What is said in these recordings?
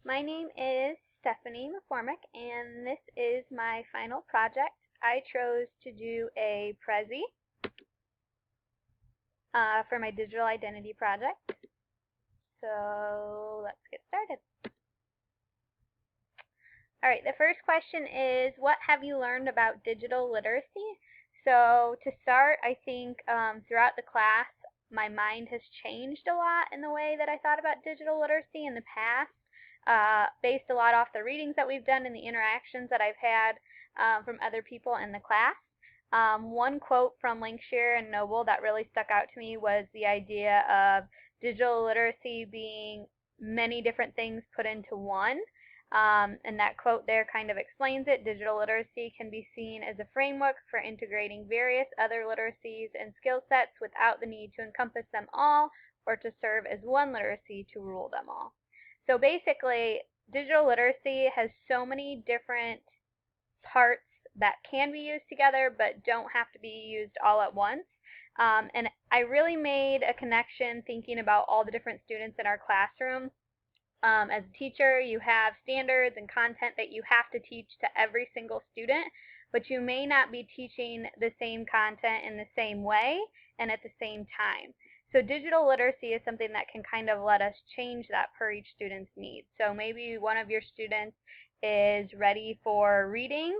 My name is Stephanie McCormick, and this is my final project. I chose to do a Prezi for my digital identity project. So let's get started. All right, the first question is, what have you learned about digital literacy? So to start, I think throughout the class, my mind has changed a lot in the way that I thought about digital literacy in the past, based a lot off the readings that we've done and the interactions that I've had from other people in the class. One quote from Linkshire and Noble that really stuck out to me was the idea of digital literacy being many different things put into one. And that quote there kind of explains it. Digital literacy can be seen as a framework for integrating various other literacies and skill sets without the need to encompass them all or to serve as one literacy to rule them all. So basically, digital literacy has so many different parts that can be used together but don't have to be used all at once. And I really made a connection thinking about all the different students in our classroom. As a teacher, you have standards and content that you have to teach to every single student, but you may not be teaching the same content in the same way and at the same time. So digital literacy is something that can kind of let us change that per each student's needs. So maybe one of your students is ready for reading,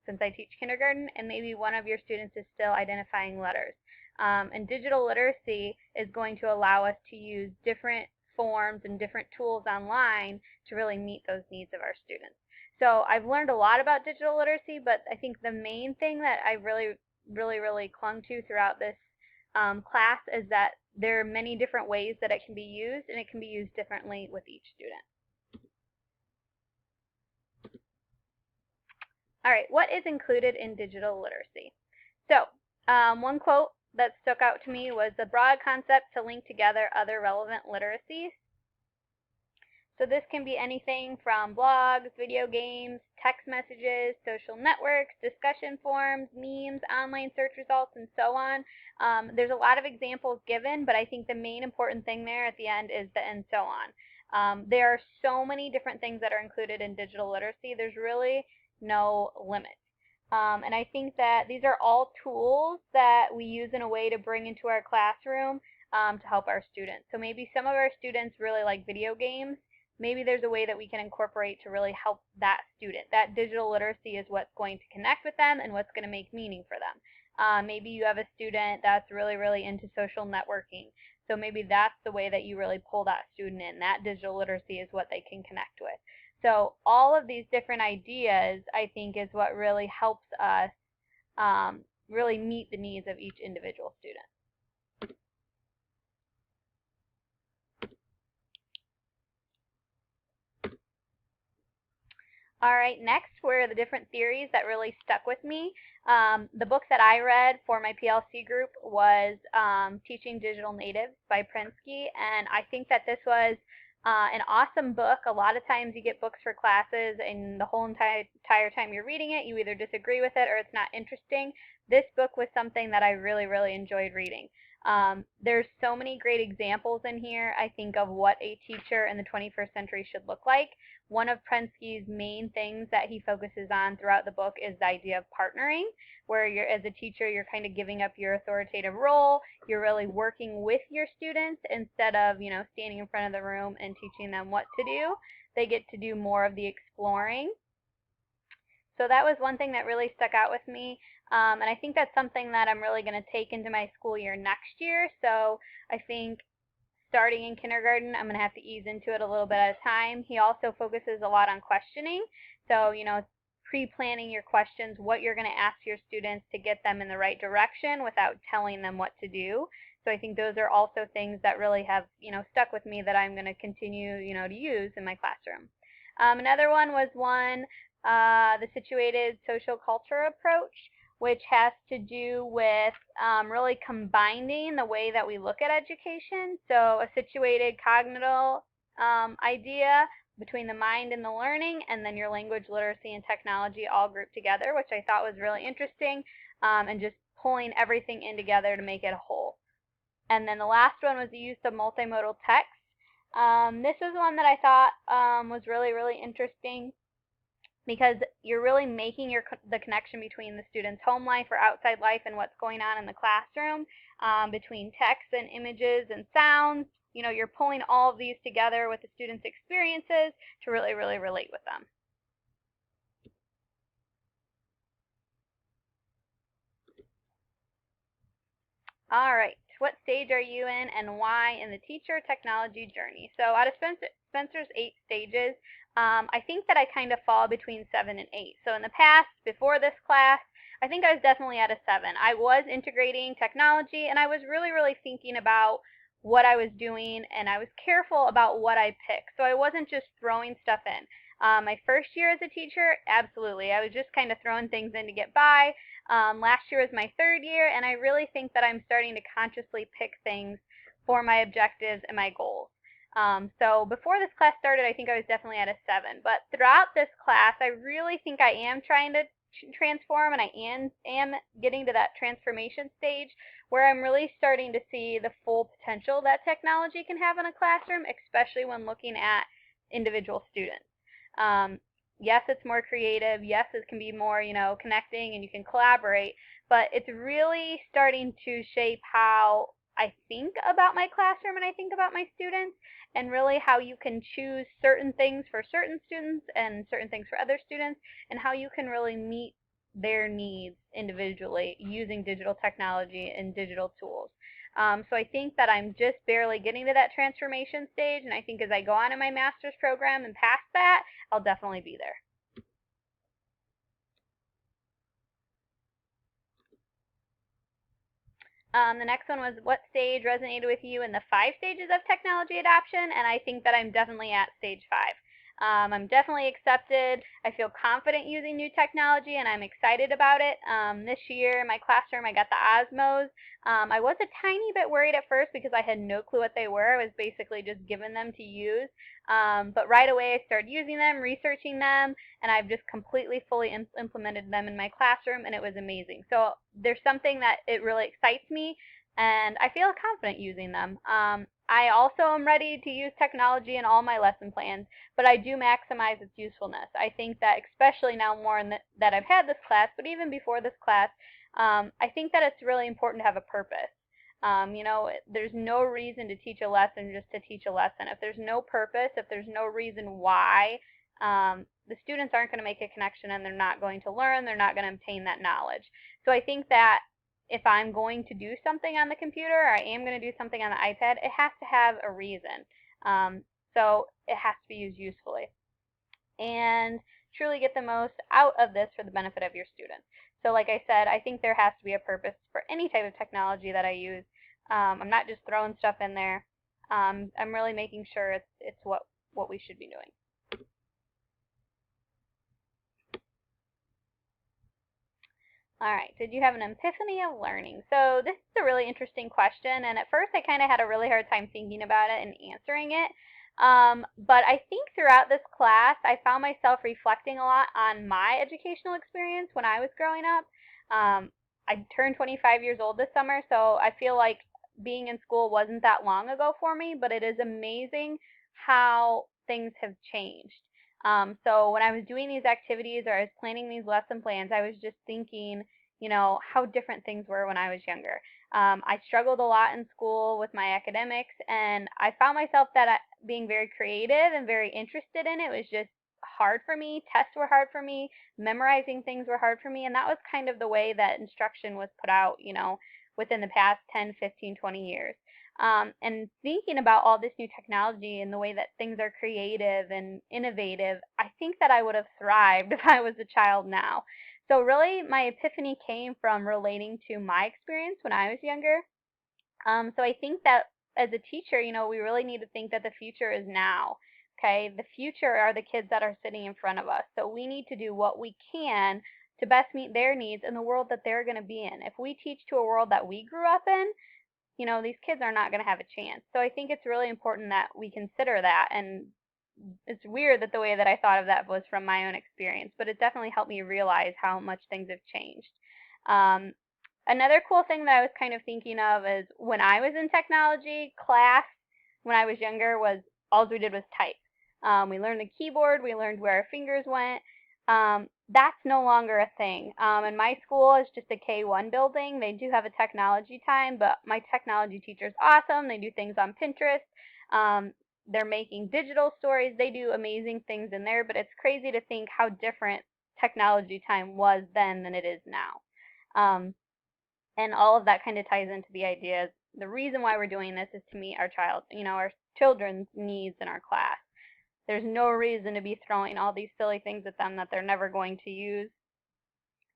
since I teach kindergarten, and maybe one of your students is still identifying letters. And digital literacy is going to allow us to use different forms and different tools online to really meet those needs of our students. So I've learned a lot about digital literacy, but I think the main thing that I really clung to throughout this class is that there are many different ways that it can be used, and it can be used differently with each student. All right, what is included in digital literacy? So one quote that stuck out to me was the broad concept to link together other relevant literacies. So this can be anything from blogs, video games, text messages, social networks, discussion forums, memes, online search results, and so on. There's a lot of examples given, but I think the main important thing there at the end is the and so on. There are so many different things that are included in digital literacy. There's really no limit. And I think that these are all tools that we use in a way to bring into our classroom to help our students. So maybe some of our students really like video games. Maybe there's a way that we can incorporate to really help that student. That digital literacy is what's going to connect with them and what's going to make meaning for them. Maybe you have a student that's really into social networking. So maybe that's the way that you really pull that student in. That digital literacy is what they can connect with. So all of these different ideas, I think, is what really helps us really meet the needs of each individual student. All right, next were the different theories that really stuck with me. The book that I read for my PLC group was Teaching Digital Natives by Prensky, and I think that this was an awesome book. A lot of times you get books for classes and the whole entire time you're reading it, you either disagree with it or it's not interesting. This book was something that I really enjoyed reading. There's so many great examples in here, I think, of what a teacher in the 21st century should look like. One of Prensky's main things that he focuses on throughout the book is the idea of partnering, where you're, as a teacher, you're kind of giving up your authoritative role. You're really working with your students instead of, standing in front of the room and teaching them what to do. They get to do more of the exploring. So that was one thing that really stuck out with me. And I think that's something that I'm really going to take into my school year next year. So I think starting in kindergarten, I'm going to have to ease into it a little bit at a time. He also focuses a lot on questioning. So, pre-planning your questions, what you're going to ask your students to get them in the right direction without telling them what to do. So I think those are also things that really have, stuck with me that I'm going to continue, to use in my classroom. Another one was the situated social culture approach, which has to do with really combining the way that we look at education. So a situated cognitive idea between the mind and the learning, and then your language, literacy, and technology all grouped together, which I thought was really interesting, and just pulling everything in together to make it a whole. And then the last one was the use of multimodal text. This was one that I thought was really, really interesting because you're really making the connection between the student's home life or outside life and what's going on in the classroom, between text and images and sounds. You know, you're pulling all of these together with the student's experiences to really, really relate with them. All right. What stage are you in and why in the teacher technology journey? So out of Spencer's 8 stages, I think that I kind of fall between 7 and 8. So in the past, before this class, I think I was definitely at a 7. I was integrating technology and I was really, really thinking about what I was doing and I was careful about what I picked. So I wasn't just throwing stuff in. My first year as a teacher, absolutely. I was just kind of throwing things in to get by. Last year was my 3rd year, and I really think that I'm starting to consciously pick things for my objectives and my goals. So before this class started, I think I was definitely at a 7. But throughout this class, I really think I am trying to transform, and I am getting to that transformation stage where I'm really starting to see the full potential that technology can have in a classroom, especially when looking at individual students. Um, yes, it's more creative. Yes, it can be more, connecting and you can collaborate, but it's really starting to shape how I think about my classroom and I think about my students, and really how you can choose certain things for certain students and certain things for other students, and how you can really meet their needs individually using digital technology and digital tools. So I think that I'm just barely getting to that transformation stage, and I think as I go on in my master's program and past that, I'll definitely be there. The next one was what stage resonated with you in the 5 stages of technology adoption, and I think that I'm definitely at stage 5. I'm definitely accepted. I feel confident using new technology, and I'm excited about it. This year in my classroom, I got the Osmos. I was a tiny bit worried at first because I had no clue what they were. I was basically just given them to use. But right away, I started using them, researching them, and I've just completely fully implemented them in my classroom, and it was amazing. So there's something that it really excites me, and I feel confident using them. I also am ready to use technology in all my lesson plans, but I do maximize its usefulness. I think that especially now more that I've had this class, but even before this class, I think that it's really important to have a purpose. There's no reason to teach a lesson just to teach a lesson. If there's no purpose, if there's no reason why, the students aren't going to make a connection and they're not going to learn, they're not going to obtain that knowledge. So I think that if I'm going to do something on the computer or I am going to do something on the iPad, it has to have a reason. So it has to be used usefully. And truly get the most out of this for the benefit of your students. So like I said, I think there has to be a purpose for any type of technology that I use. I'm not just throwing stuff in there. I'm really making sure it's what we should be doing. All right, did you have an epiphany of learning? So this is a really interesting question, and at first I kind of had a really hard time thinking about it and answering it. But I think throughout this class, I found myself reflecting a lot on my educational experience when I was growing up. I turned 25 years old this summer, so I feel like being in school wasn't that long ago for me, but it is amazing how things have changed. So when I was doing these activities or I was planning these lesson plans, I was just thinking, how different things were when I was younger. I struggled a lot in school with my academics, and I found myself that being very creative and very interested in it was just hard for me. Tests were hard for me. Memorizing things were hard for me, and that was kind of the way that instruction was put out, within the past 10, 15, 20 years. And thinking about all this new technology and the way that things are creative and innovative, I think that I would have thrived if I was a child now. So really, my epiphany came from relating to my experience when I was younger. So I think that as a teacher, we really need to think that the future is now. Okay, the future are the kids that are sitting in front of us. So we need to do what we can to best meet their needs in the world that they're going to be in. If we teach to a world that we grew up in, these kids are not going to have a chance. So I think it's really important that we consider that. And it's weird that the way that I thought of that was from my own experience, but it definitely helped me realize how much things have changed. Um, Another cool thing that I was kind of thinking of is when I was in technology class when I was younger was all we did was type. We learned the keyboard, we learned where our fingers went. That's no longer a thing. And my school is just a K-1 building. They do have a technology time, but my technology teacher is awesome. They do things on Pinterest. They're making digital stories. They do amazing things in there, but it's crazy to think how different technology time was then than it is now. And all of that kind of ties into the idea. The reason why we're doing this is to meet our our children's needs in our class. There's no reason to be throwing all these silly things at them that they're never going to use.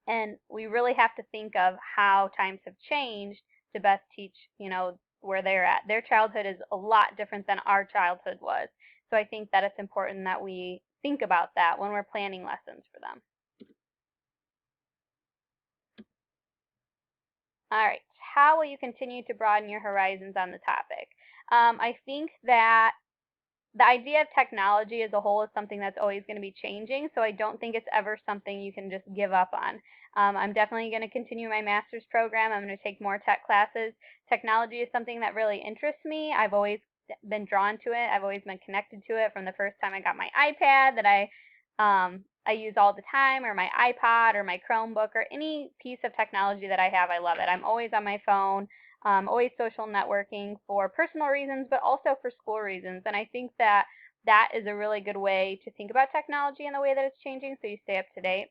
And we really have to think of how times have changed to best teach, where they're at. Their childhood is a lot different than our childhood was. So I think that it's important that we think about that when we're planning lessons for them. All right, how will you continue to broaden your horizons on the topic? I think that the idea of technology as a whole is something that's always going to be changing, so I don't think it's ever something you can just give up on. I'm definitely going to continue my master's program. I'm going to take more tech classes. Technology is something that really interests me. I've always been drawn to it. I've always been connected to it from the first time I got my iPad that I use all the time, or my iPod, or my Chromebook, or any piece of technology that I have. I love it. I'm always on my phone. Always social networking for personal reasons, but also for school reasons. And I think that that is a really good way to think about technology and the way that it's changing, so you stay up to date.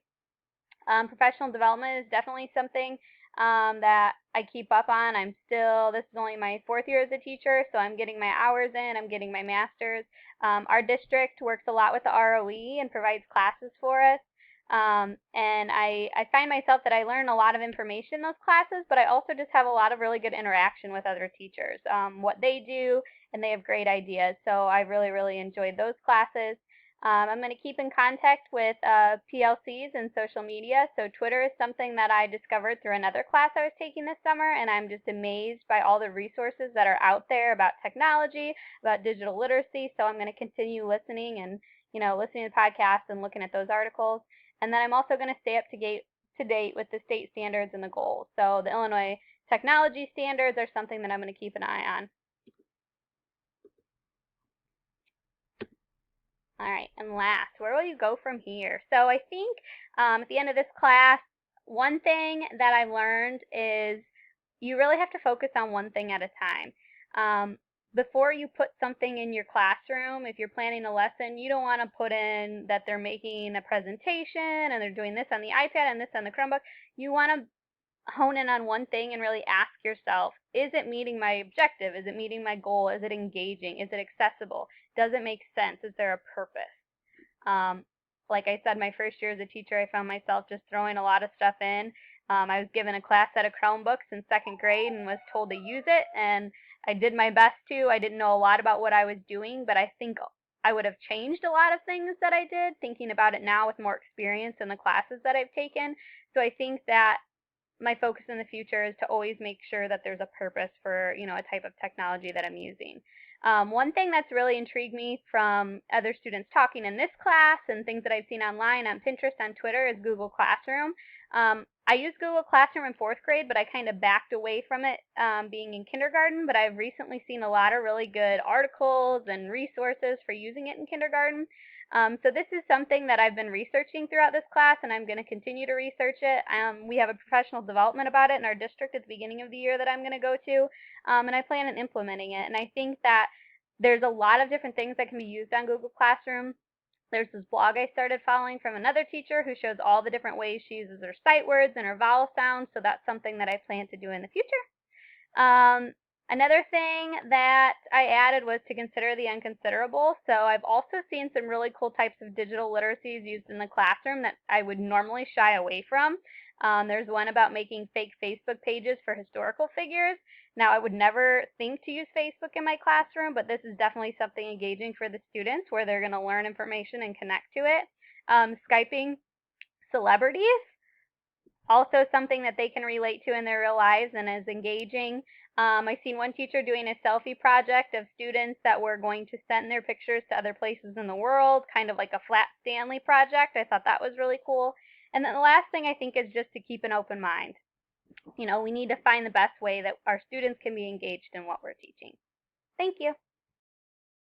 Professional development is definitely something that I keep up on. This is only my 4th year as a teacher, so I'm getting my hours in, I'm getting my master's. Our district works a lot with the ROE and provides classes for us. And I find myself that I learn a lot of information in those classes, but I also just have a lot of really good interaction with other teachers, what they do, and they have great ideas. So I really, really enjoyed those classes. I'm going to keep in contact with PLCs and social media. So Twitter is something that I discovered through another class I was taking this summer, and I'm just amazed by all the resources that are out there about technology, about digital literacy. So I'm going to continue listening and listening to podcasts and looking at those articles. And then I'm also going to stay up to date with the state standards and the goals. So the Illinois technology standards are something that I'm going to keep an eye on. All right, and last, where will you go from here? So I think at the end of this class, one thing that I learned is you really have to focus on one thing at a time. Before you put something in your classroom, if you're planning a lesson, you don't want to put in that they're making a presentation and they're doing this on the iPad and this on the Chromebook. You want to hone in on one thing and really ask yourself, is it meeting my objective? Is it meeting my goal? Is it engaging? Is it accessible? Does it make sense? Is there a purpose? Like I said, my first year as a teacher, I found myself just throwing a lot of stuff in. I was given a class set of Chromebooks in 2nd grade and was told to use it, and I did my best to. I didn't know a lot about what I was doing, but I think I would have changed a lot of things that I did, thinking about it now with more experience in the classes that I've taken. So I think that my focus in the future is to always make sure that there's a purpose for, a type of technology that I'm using. One thing that's really intrigued me from other students talking in this class and things that I've seen online on Pinterest, on Twitter, is Google Classroom. I used Google Classroom in 4th grade, but I kind of backed away from it being in kindergarten, but I've recently seen a lot of really good articles and resources for using it in kindergarten. So this is something that I've been researching throughout this class, and I'm going to continue to research it. We have a professional development about it in our district at the beginning of the year that I'm going to go to, and I plan on implementing it. And I think that there's a lot of different things that can be used on Google Classroom. There's this blog I started following from another teacher who shows all the different ways she uses her sight words and her vowel sounds, so that's something that I plan to do in the future. Another thing that I added was to consider the unconsiderable. So I've also seen some really cool types of digital literacies used in the classroom that I would normally shy away from. There's one about making fake Facebook pages for historical figures. Now, I would never think to use Facebook in my classroom, but this is definitely something engaging for the students where they're going to learn information and connect to it. Skyping celebrities, also something that they can relate to in their real lives and is engaging. I've seen one teacher doing a selfie project of students that were going to send their pictures to other places in the world, kind of like a Flat Stanley project. I thought that was really cool. And then the last thing I think is just to keep an open mind. We need to find the best way that our students can be engaged in what we're teaching. Thank you.